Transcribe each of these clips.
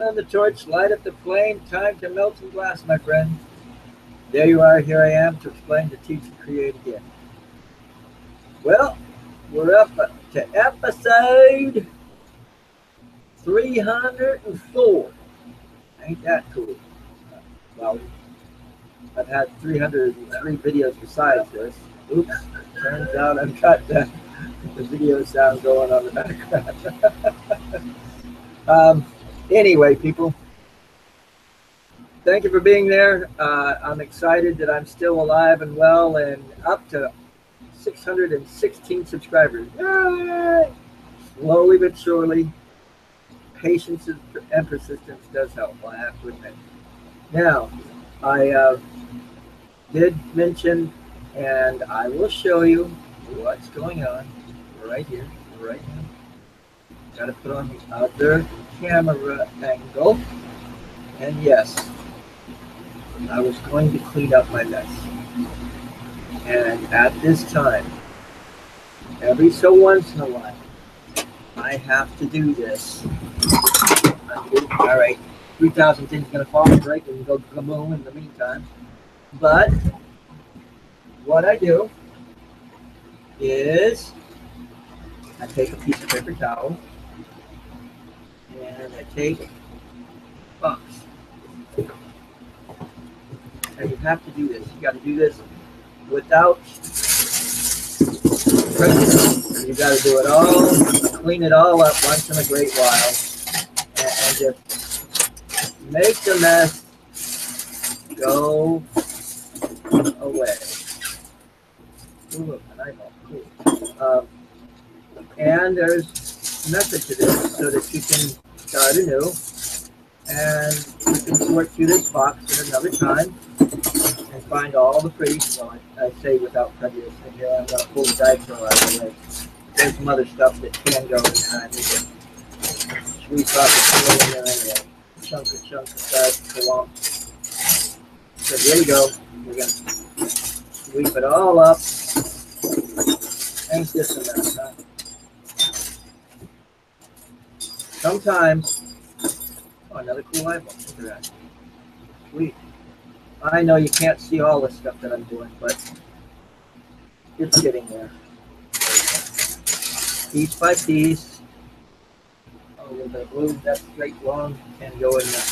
On the torch, light up the flame. Time to melt some glass, my friend. There you are. Here I am to explain, to teach, and create again. Well, we're up to episode 304. Ain't that cool? Well, I've had 303 videos besides this. Oops, turns out I've got the video sound going on the background. Anyway, people, thank you for being there. I'm excited that I'm still alive and well and up to 616 subscribers. Yay! Slowly but surely, patience and persistence does help, I have to admit. Now, I did mention, and I will show you what's going on right here, right now. Got to put on the other camera angle. And yes, I was going to clean up my mess. And at this time, every so once in a while, I have to do this. All right, 3,000 things going to fall and break and go kaboom in the meantime. But what I do is I take a piece of paper towel and I take a box. And you have to do this. You got to do this without pressure. You got to do it all, clean it all up once in a great while, and just make the mess go away. Ooh, an eyeball. Cool. And there's a method to this so that you can start anew, and you can sort through this box at another time and find all the pretty, well, I say without prejudice, and here I'm going to pull the diaper out of the way. There's some other stuff that can go in there. I need to sweep up and put in there anyway. Chunk of size to lump. So here we go. We're going to sweep it all up. Ain't this a mess, huh? Sometimes, oh, another cool eyeball. Look at that. Sweet. I know you can't see all the stuff that I'm doing, but it's getting there. Piece by piece. Oh, a little bit of glue. That's straight long. Can go in there.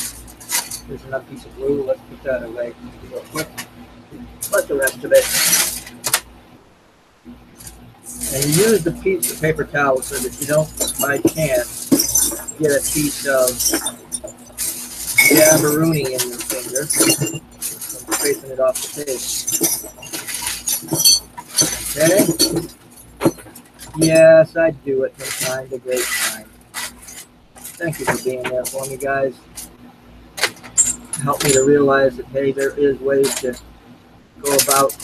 There's another piece of glue. Let's put that away real quick. But the rest of it. And you use the piece of paper towel so that you don't, by chance, get a piece of jabberoonie in your finger. I'm scraping it off the tape. Okay. Yes, I do it from time to great time. Thank you for being there for me, guys. Help me to realize that, hey, there is ways to go about.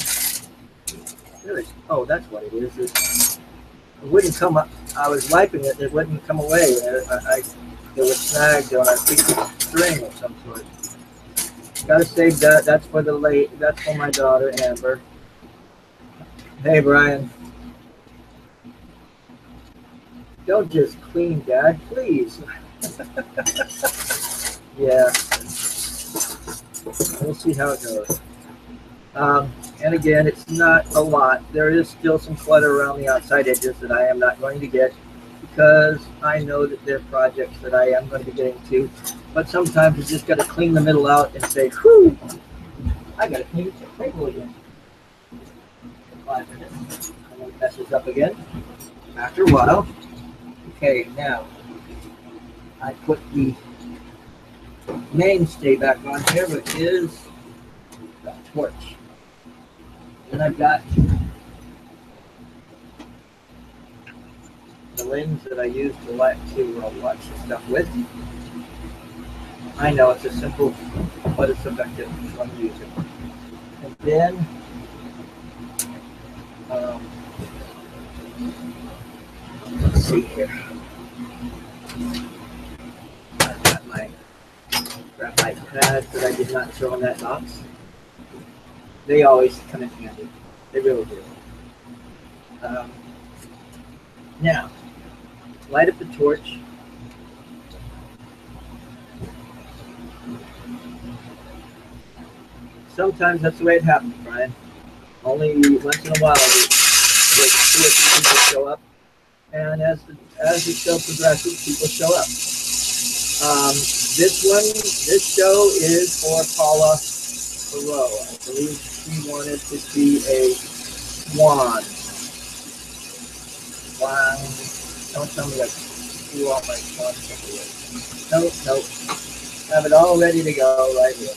Oh, that's what it is. It wouldn't come up. I was wiping it. It wouldn't come away. It was snagged on a piece of string of some sort. Gotta save that. That's for the late. That's for my daughter, Amber. Hey, Brian. Don't just clean, Dad, please. Yeah. We'll see how it goes. And again, it's not a lot. There is still some clutter around the outside edges that I am not going to get because I know that there are projects that I am going to be getting to. But sometimes you just got to clean the middle out and say, whew, I got to clean the table again. 5 minutes. And then it messes up again after a while. Okay, now I put the mainstay back on here, which is the torch. Then I've got the lens that I use to watch the stuff with. I know it's a simple, but it's effective when you use it. And then let's see here. I've got my graphite pads that I did not throw in that box. They always come in handy. They really do. Now, light up the torch. sometimes that's the way it happens, Brian. Only once in a while, like 2 or 3 people show up, and as the show progresses, people show up. This show is for Paula Thoreau. I believe she wanted to see a swan. Swan. Don't tell me I do all my swan stuff away. Nope. Have it all ready to go right here.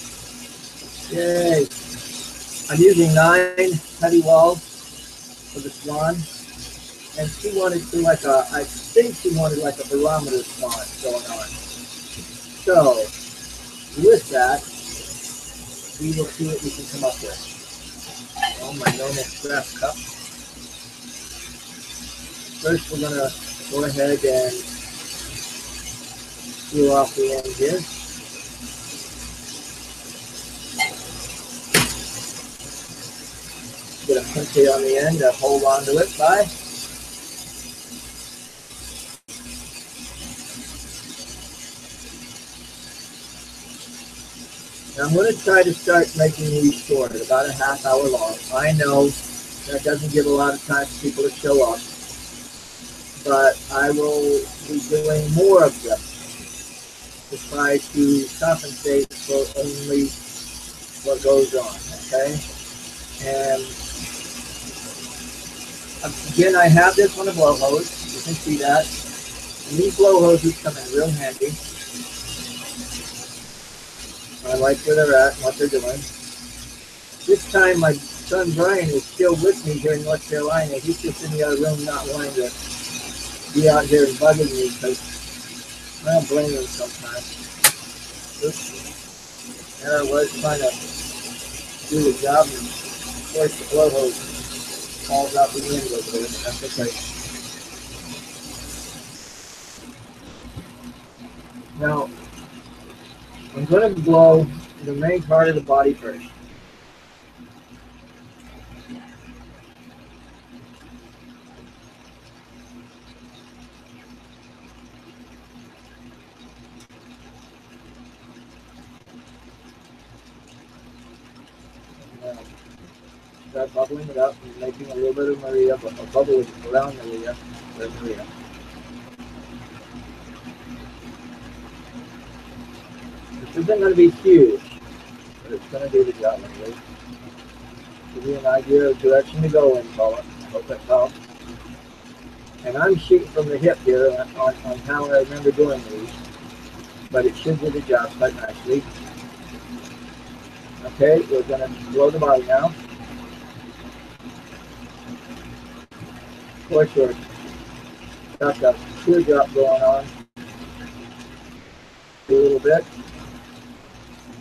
Yay. I'm using 9 heavy walls for the swan. And she wanted to I think she wanted like a barometer swan going on. So, with that, we will see what we can come up with. Oh, my normal craft cup. First, we're going to go ahead and peel off the end here. Get a pinky on the end to hold on to it by. Now I'm going to try to start making these short, about a half hour long. I know that doesn't give a lot of time for people to show up, but I will be doing more of them to try to compensate for only what goes on, okay? And again, I have this on a blow hose. You can see that. And these blow hoses come in real handy. I like where they're at and what they're doing. This time, my son Brian is still with me here in North Carolina. He's just in the other room not wanting to be out here and bugging me because I don't blame him sometimes. Oops. There I was trying to do the job, and of course the blow hose falls out the wind over there, but that's okay. Now, I'm going to blow the main part of the body first. Start bubbling it up and making a little bit of Maria, but a bubble around Maria. There's Maria. This isn't going to be huge, but it's going to do the job anyway. Give you an idea of the direction to go in, Paula. I hope that helps. And I'm shooting from the hip here on how I remember doing these, but it should do the job quite nicely. Okay, we're going to blow the body now. Of course, we've got the teardrop going on a little bit.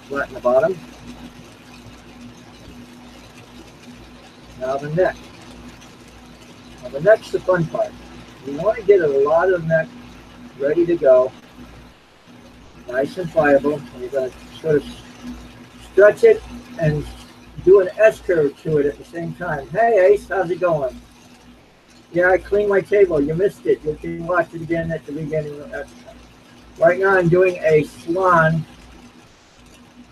Flatten the bottom. Now the neck. Now the neck's the fun part. You want to get a lot of neck ready to go, nice and pliable, and you're going to sort of stretch it and do an S-curve to it at the same time. Hey Ace, how's it going? Yeah, I cleaned my table. You missed it. You can watch it again at the beginning. Right now I'm doing a swan,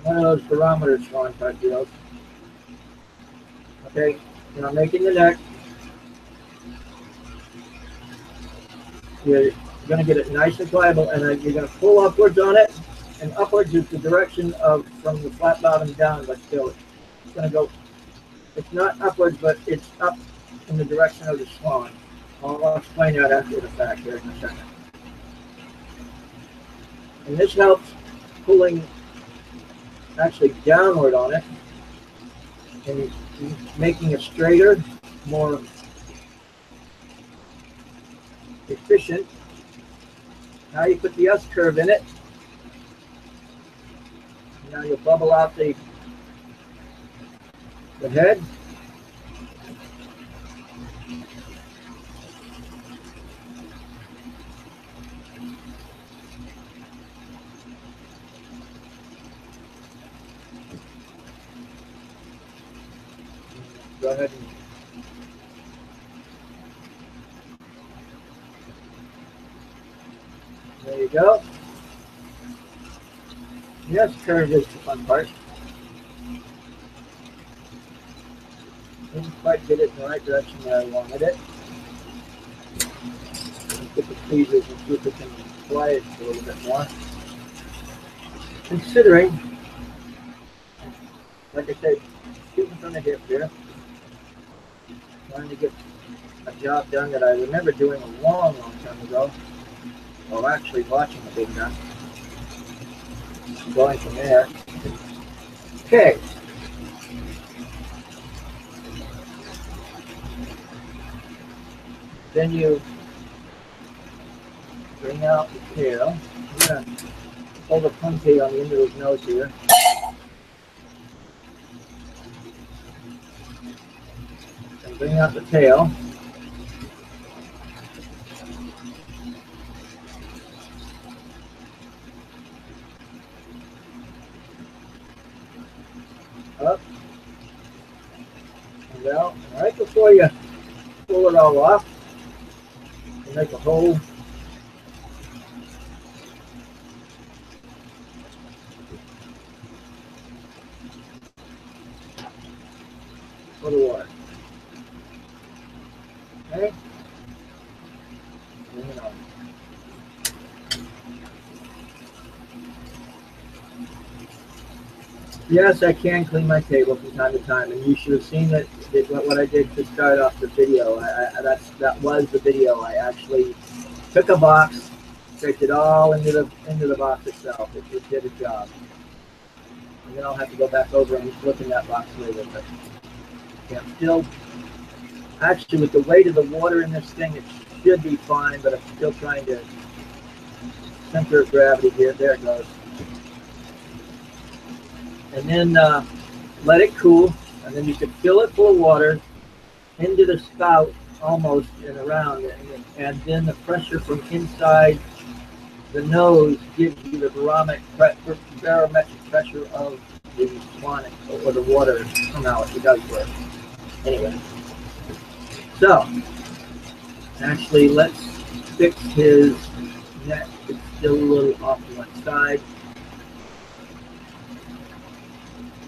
one of those barometer swan type deals. Okay, and I'm making the neck. You're going to get it nice and pliable, and then you're going to pull upwards on it, and upwards is the direction of from the flat bottom down, but still it's going to go, it's not upwards, but it's up in the direction of the swan. I'll explain that after the fact here in a second. And this helps pulling actually downward on it and making it straighter, more efficient. Now you put the S-curve in it. Now you'll bubble out the head. Go ahead and there you go. Yes, curve is the fun part. Didn't quite get it in the right direction where I wanted it. Get the tweezers and see if we can apply it a little bit more. Considering, like I said, shooting from the hip here, trying to get a job done that I remember doing a long, long time ago, while actually watching a big gun. Going from there. Okay. Then you bring out the tail. I'm going to pull the ponytail on the end of his nose here. And bring out the tail. Up and out. And right before you pull it all off, you make a hole for the water. Okay? Bring it on. Yes, I can clean my table from time to time, and you should have seen that what I did to start off the video. That was the video. I actually took a box, picked it all into the box itself. It did a job. And then I'll have to go back over and look in that box later. But yeah, I'm still, actually, with the weight of the water in this thing, it should be fine, but I'm still trying to center of gravity here. There it goes. And then let it cool, and then you can fill it full of water into the spout almost and around, and then the pressure from inside the nose gives you the barometric pressure of the swan or the water. Somehow it does work. Anyway, so actually let's fix his neck. It's still a little off to one side.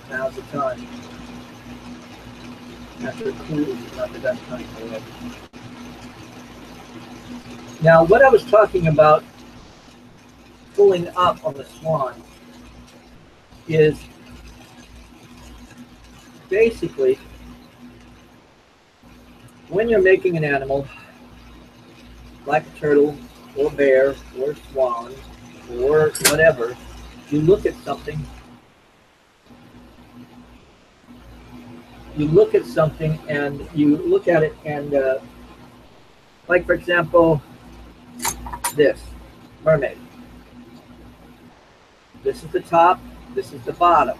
Now's the time. After it cools, it's not the best time for it. Now, what I was talking about pulling up on the swan is basically when you're making an animal like a turtle or bear or swan or whatever, you look at something. You look at something and you look at it and like for example this mermaid. This is the top, this is the bottom,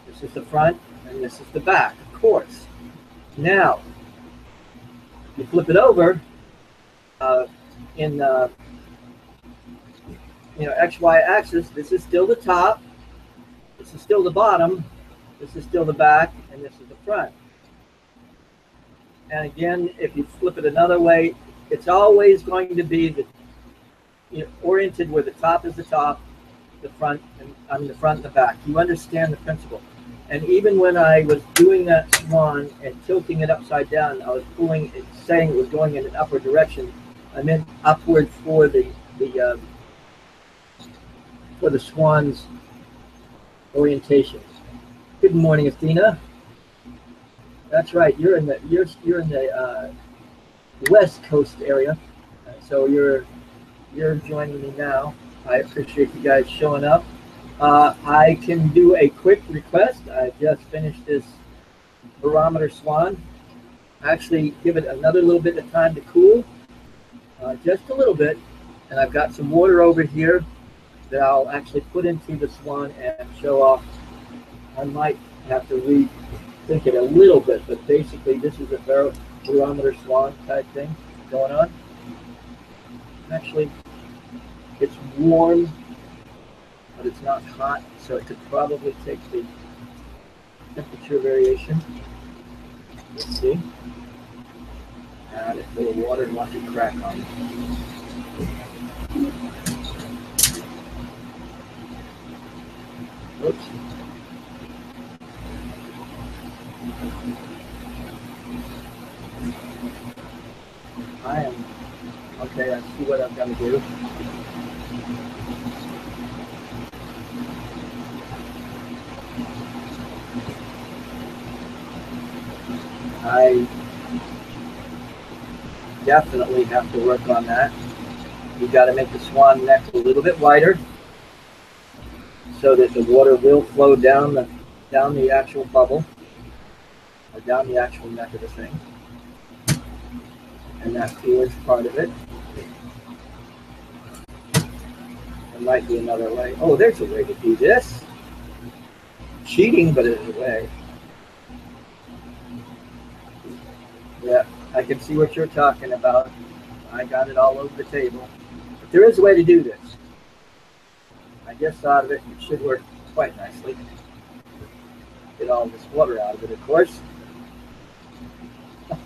this is the front, and this is the back, of course. Now you flip it over in the XY axis. This is still the top, this is still the bottom, this is still the back, and this is the front. And again, if you flip it another way, it's always going to be oriented where the top is the top, the front, and the front and the back. You understand the principle. And even when I was doing that swan and tilting it upside down, I was pulling it, saying it was going in an upward direction. I meant upward for the swan's orientation. Good morning, Athena. That's right. You're in the West Coast area, so you're joining me now. I appreciate you guys showing up. I can do a quick request. I just finished this barometer swan. Actually, give it another little bit of time to cool, just a little bit. And I've got some water over here that I'll actually put into the swan and show off. I might have to rethink it a little bit, but basically this is a barometer swan type thing going on. Actually, it's warm, but it's not hot, so it could probably take the temperature variation. Let's see. Add a little water and watch it crack on. Oops. see what I'm going to do. I definitely have to work on that. You got to make the swan neck a little bit wider so that the water will flow down the actual bubble, or down the actual neck of the thing. And that is part of it. There might be another way. Oh, there's a way to do this. Cheating, but there's a way. Yeah, I can see what you're talking about. I got it all over the table. But there is a way to do this. I just thought of it. It should work quite nicely. Get all this water out of it, of course. It's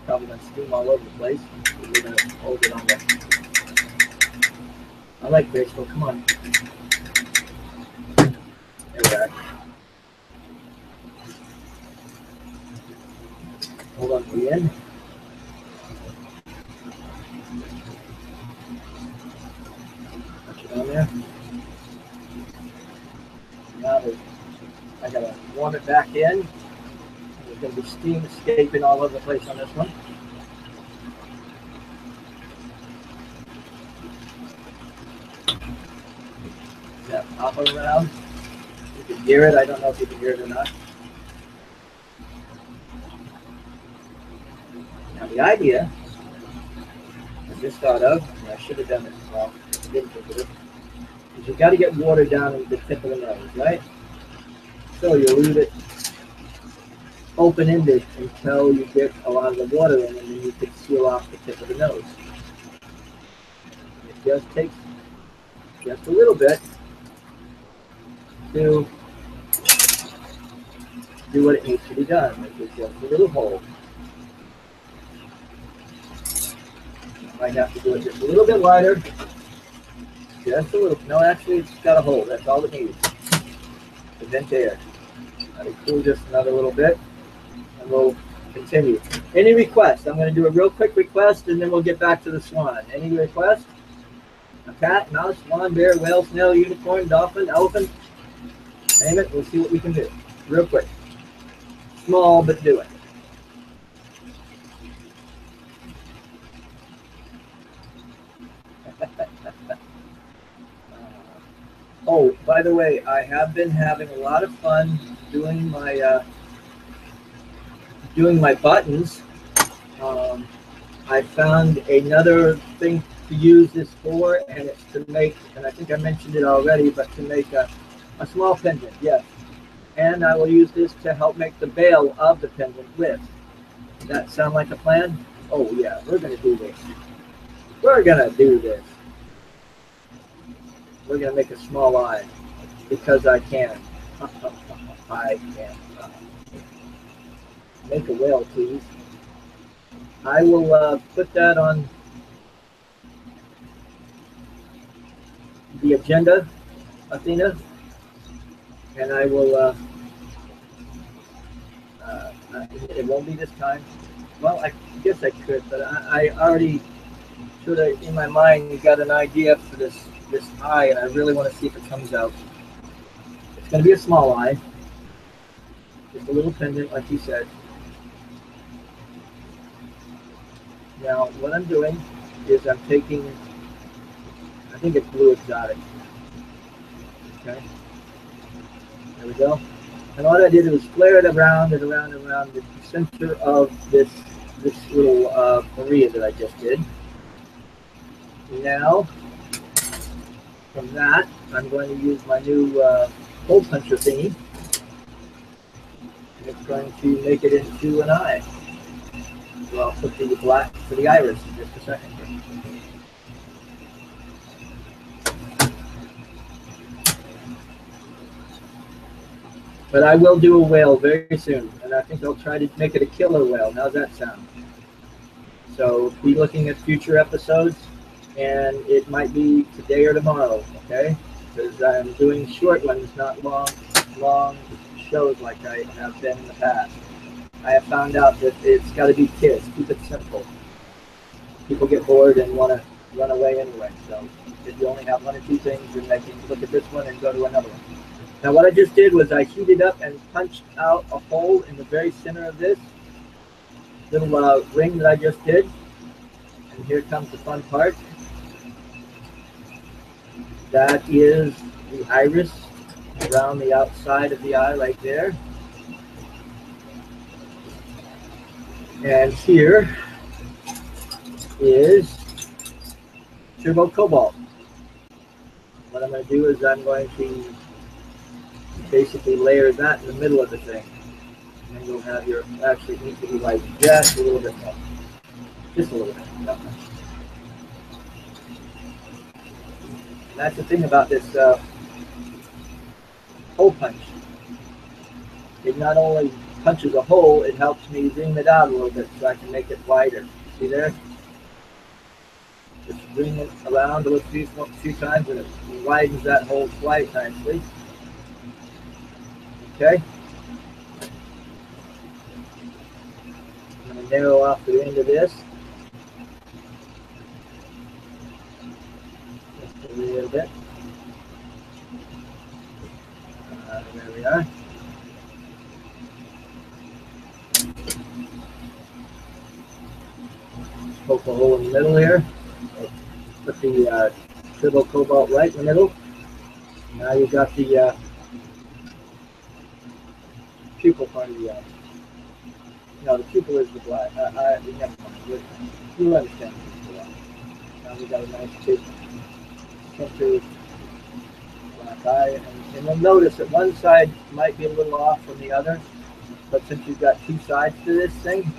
probably going to steam all over the place. We're going to hold it on there. I like baseball. Come on. There we are. Hold on to the end. Touch it on there. Now I gotta warm it back in. There's gonna be steam escaping all over the place on this one. Yeah, hop around. You can hear it. I don't know if you can hear it or not. Now the idea I just thought of, and I should have done it, well, I didn't think of it, is you've got to get water down in the tip of the nose, right? So you leave it open-ended until you get a lot of the water in, and then you can seal off the tip of the nose. It just takes just a little bit to do what it needs to be done. It's just a little hole. Might have to do it just a little bit wider. Just a little. No, actually, it's got a hole. That's all it needs. To vent air. Let it cool just another little bit, and we'll continue. Any requests? I'm going to do a real quick request, and then we'll get back to the swan. Any requests? A cat, mouse, swan, bear, whale, snail, unicorn, dolphin, elephant. Name it. We'll see what we can do. Real quick. Small, but do it. Oh, by the way, I have been having a lot of fun doing my buttons. I found another thing to use this for, and it's to make, and I think I mentioned it already, but to make a small pendant, yes. And I will use this to help make the bail of the pendant with. Does that sound like a plan? Oh yeah, we're going to do this. We're going to do this. We're going to make a small eye because I can. I can. Make a whale, please. I will put that on the agenda, Athena, and I will, it won't be this time. Well, I guess I could, but I already sort of, in my mind, got an idea for this eye, and I really want to see if it comes out. It's going to be a small eye, just a little pendant, like you said. Now, what I'm doing is I'm taking, I think it's blue exotic. Okay, there we go. And all I did was flare it around and around and around the center of this little Maria that I just did. Now, from that, I'm going to use my new hole puncher thingy. And it's going to make it into an eye. So I'll put the black for the iris in just a second. But I will do a whale very soon, and I think I'll try to make it a killer whale. How's that sound? So be looking at future episodes, and it might be today or tomorrow, okay? Because I'm doing short ones, not long shows like I have been in the past. I have found out that it's got to be kids. Keep it simple. People get bored and want to run away anyway. So if you only have one or two things, then they can look at this one and go to another one. Now what I just did was I heated up and punched out a hole in the very center of this little ring that I just did. And here comes the fun part. That is the iris around the outside of the eye right there. And here is turbo cobalt. What I'm going to do is I'm going to basically layer that in the middle of the thing. And then you'll have your, actually need to be like just a little bit more. Just a little bit. Not much. And that's the thing about this hole punch. It not only punches a hole, it helps me zoom it out a little bit so I can make it wider. See there? Just bring it around a few times and it widens that hole quite nicely. Okay. I'm going to narrow off the end of this. Just a little bit. There we are. Poke a hole in the middle here. Put the turbo cobalt right in the middle. Now you've got the pupil part of the eye. No, the pupil is the black. Never mind. You understand. Now we've got a nice big center black eye. And you'll notice that one side might be a little off from the other. But since you've got two sides to this thing,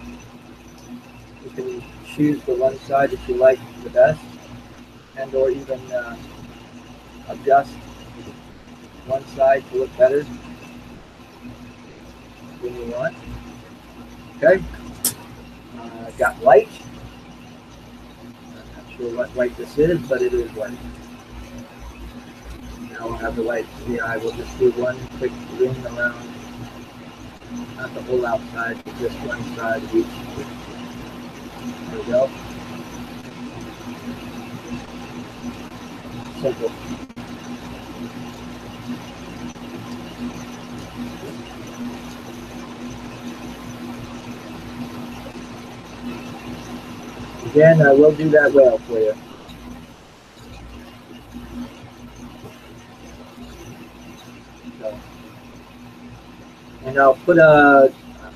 you can choose the one side that you like the best, and or even adjust one side to look better when you want. Okay, got white. I'm not sure what white this is, but it is white. Now we'll have the white for the eye. We'll just do one quick ring around, not the whole outside, but just one side of each. There we go. Simple. Again, I will do that well for you. So, and I'll put an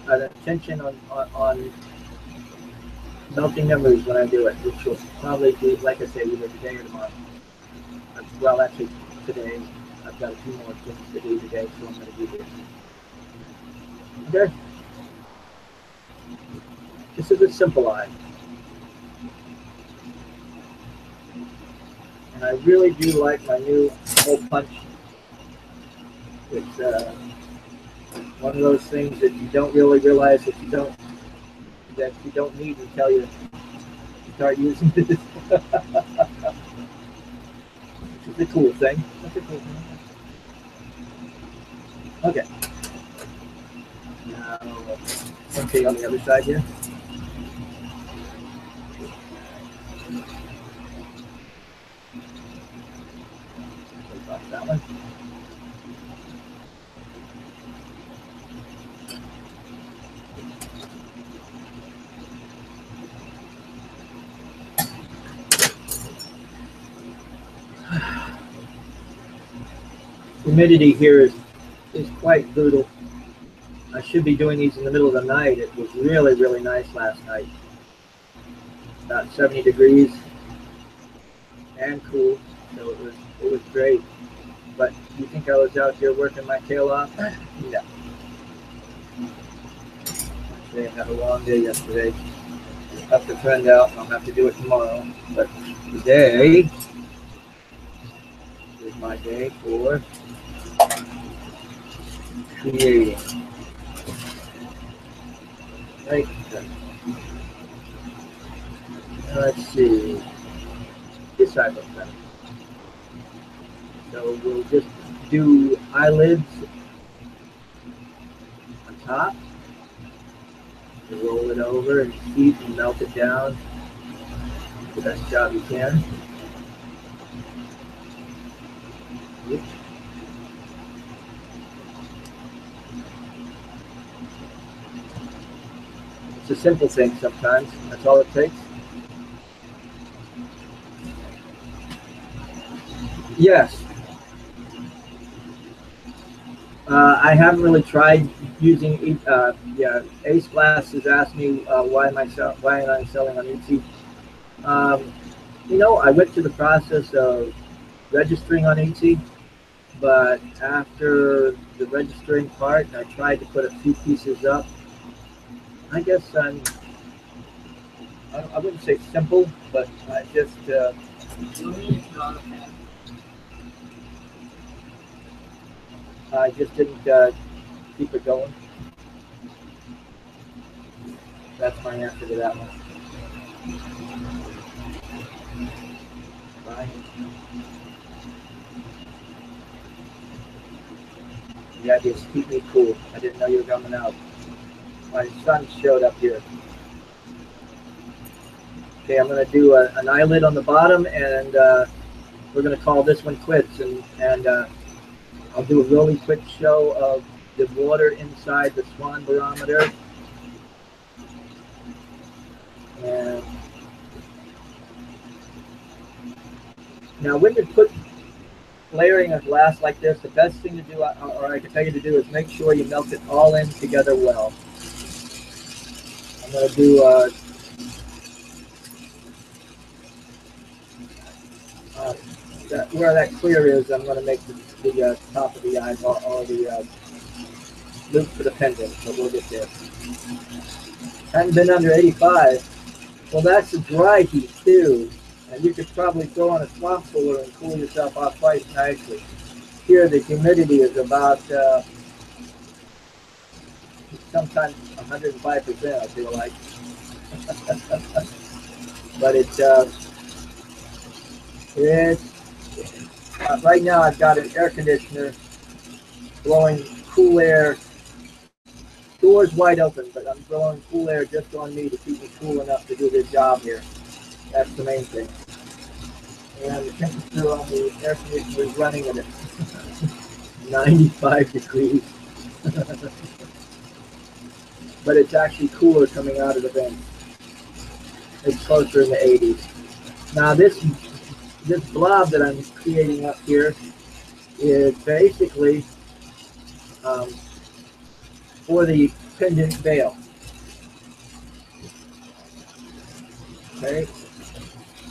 attention on melting numbers when I do it, which will probably be, like I say, either today or tomorrow. Well, actually, today. I've got a few more things to do today, so I'm going to do this. Okay. This is a simple eye. And I really do like my new hole punch. It's one of those things that you don't really realize that you don't need until you start using it. It's a cool thing. That's a cool thing. Okay. Now, something on the other side here. That one. Humidity here is quite brutal. I should be doing these in the middle of the night. It was really, really nice last night. About 70 degrees and cool, so it was great. But you think I was out here working my tail off? No. Actually, I had a long day yesterday. Tough to trend out. I'll have to do it tomorrow. But today is my day for creating. Right. Let's see. This side looks better. So we'll just do eyelids on top. over and heat and melt it down. Do the best job you can. Oops. It's a simple thing sometimes. That's all it takes. Yes. I haven't really tried using. Yeah, Ace Glass has asked me why am I selling on Etsy. You know, I went through the process of registering on Etsy, but after the registering part, I tried to put a few pieces up. I guess I wouldn't say simple, but I just didn't keep it going. That's my answer to that one. Bye. The idea is keep me cool. I didn't know you were coming out. My son showed up here. Okay, I'm going to do an eyelid on the bottom, and we're going to call this one quits. And I'll do a really quick show of the water inside the swan barometer. And now when you put layering a glass like this, the best thing to do, or I can tell you to do, is make sure you melt it all in together well. I'm going to do where that clear is, I'm going to make the top of the eyeball or the loop for the pendant, so we'll get there. Hadn't been under 85. Well, that's a dry heat too, and you could probably throw on a swamp cooler and cool yourself off quite nicely. Here, the humidity is about sometimes 105%, I feel like. But right now I've got an air conditioner blowing cool air, doors wide open, but I'm blowing cool air just on me to keep me cool enough to do the job here. That's the main thing. And the temperature on the air conditioner is running at 95 degrees. But it's actually cooler coming out of the vent. It's closer in the 80s. Now this blob that I'm creating up here is basically for the pendant veil. Okay,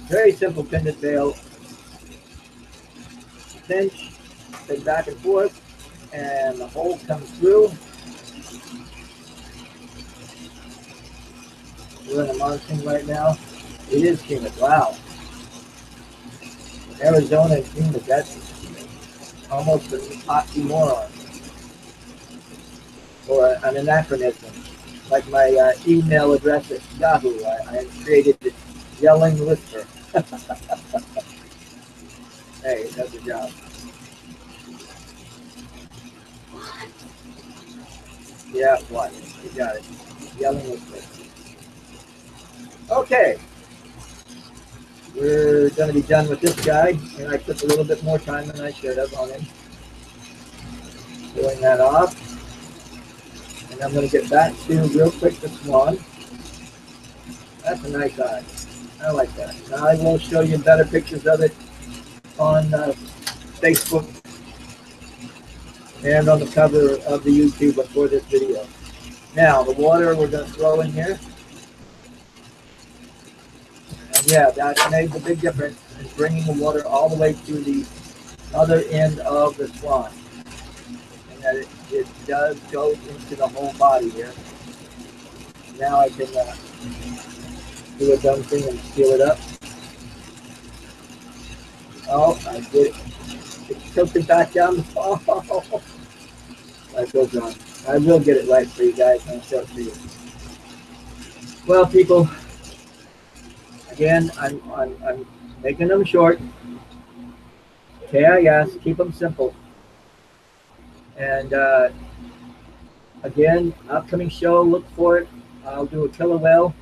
very simple pendant veil. Pinch, then back and forth, and the hole comes through. We're in a monsoon right now. It is humid. Wow. Arizona is humid. That's almost an oxymoron. Or an anachronism. Like my email address at Yahoo. I created the yelling whisper. Hey, it does the job. Yeah, what? You got it. Yelling whisper. Okay. We're going to be done with this guy, and I took a little bit more time than I should have on him. Pulling that off. And I'm going to get back to, real quick, the swan. That's a nice eye. I like that. Now I will show you better pictures of it on Facebook and on the cover of the YouTube before this video. Now, the water we're going to throw in here. And yeah, that made the big difference in bringing the water all the way to the other end of the swan. And that it does go into the whole body here. Now I can do a dumb thing and seal it up. Oh, I did it. It's tilted back down the fall. Life goes on. I will get it right for you guys, and I'll show it to you. Well, people, again, I'm making them short. KIS, keep them simple. And again, upcoming show, look for it I'll do a killer whale.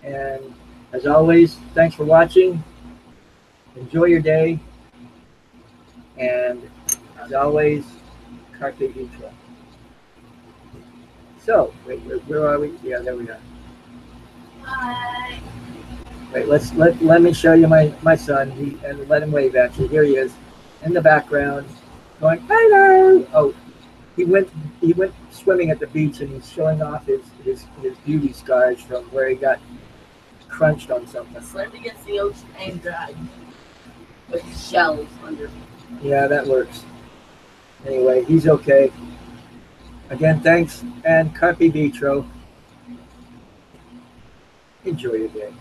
And as always, thanks for watching. Enjoy your day. And as always, carpe diem. So, wait, where are we? Yeah, there we are. Bye. Wait, let me show you my son. And let him wave at you. Here he is, in the background, going hello. Oh, he went swimming at the beach, and he's showing off his beauty scars from where he got crunched on something. Slammed against the ocean and dried with shells under. Yeah, that works. Anyway, he's okay. Again, thanks and carpe vitro. Enjoy your day.